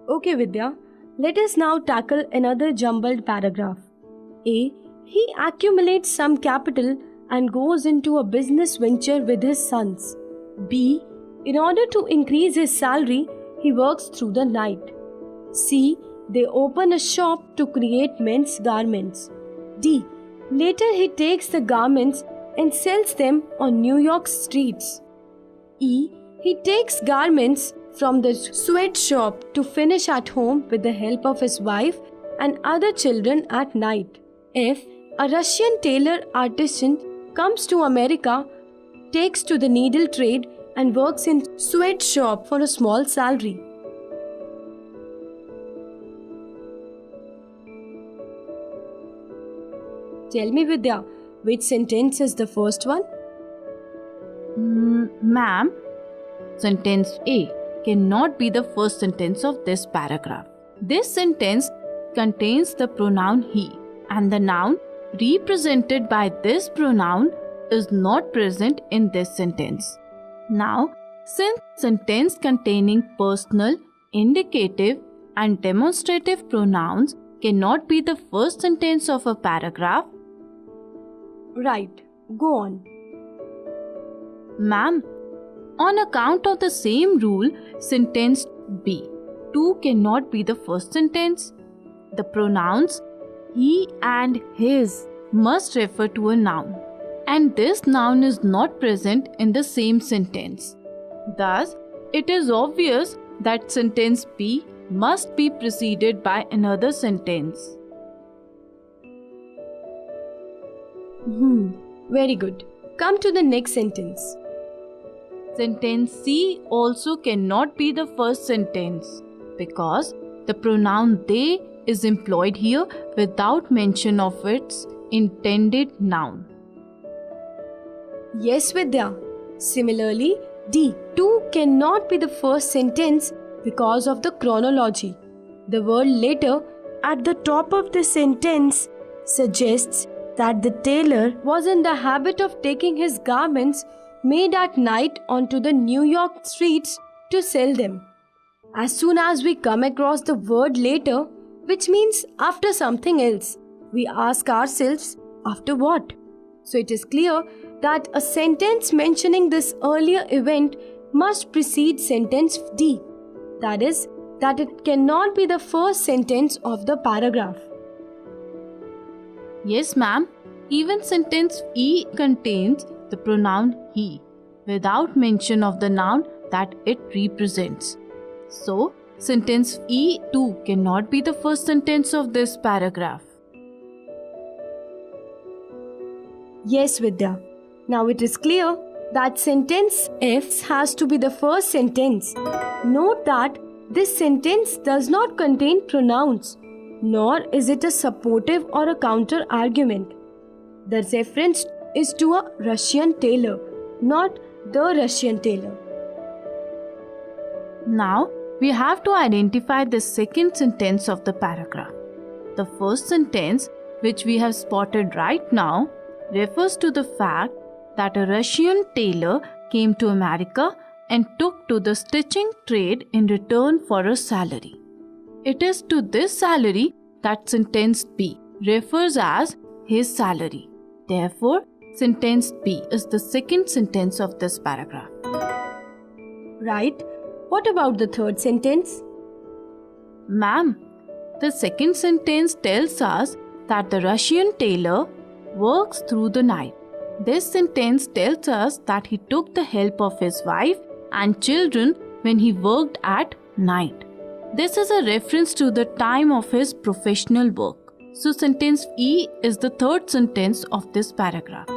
Okay, Vidya, let us now tackle another jumbled paragraph. A. He accumulates some capital and goes into a business venture with his sons. B. In order to increase his salary, he works through the night. C. They open a shop to create men's garments. D. Later he takes the garments and sells them on New York streets. E. He takes garments from the sweatshop to finish at home with the help of his wife and other children at night. F. A Russian tailor artisan comes to America, takes to the needle trade and works in sweatshop for a small salary. Tell me, Vidya, which sentence is the first one? Ma'am, sentence A cannot be the first sentence of this paragraph. This sentence contains the pronoun he, and the noun represented by this pronoun is not present in this sentence. Now, since sentence containing personal, indicative, and demonstrative pronouns cannot be the first sentence of a paragraph, right, go on. Ma'am, on account of the same rule, sentence B, to cannot be the first sentence. The pronouns he and his must refer to a noun, and this noun is not present in the same sentence. Thus, it is obvious that sentence B must be preceded by another sentence. Very good. Come to the next sentence. Sentence C also cannot be the first sentence because the pronoun they is employed here without mention of its intended noun. Yes, Vidya. Similarly, D. To cannot be the first sentence because of the chronology. The word later at the top of the sentence suggests that the tailor was in the habit of taking his garments made at night onto the New York streets to sell them. As soon as we come across the word later, which means after something else, we ask ourselves, after what? So it is clear that a sentence mentioning this earlier event must precede sentence D. That is, that it cannot be the first sentence of the paragraph. Yes, ma'am. Even sentence E contains the pronoun he without mention of the noun that it represents. So, sentence E too cannot be the first sentence of this paragraph. Yes, Vidya. Now it is clear that sentence F has to be the first sentence. Note that this sentence does not contain pronouns, nor is it a supportive or a counter argument. The reference is to a Russian tailor, not the Russian tailor. Now, we have to identify the second sentence of the paragraph. The first sentence, which we have spotted right now, refers to the fact that a Russian tailor came to America and took to the stitching trade in return for a salary. It is to this salary that sentence B refers as his salary. Therefore, sentence B is the second sentence of this paragraph. Right? What about the third sentence? Ma'am, the second sentence tells us that the Russian tailor works through the night. This sentence tells us that he took the help of his wife and children when he worked at night. This is a reference to the time of his professional work. So sentence E is the third sentence of this paragraph.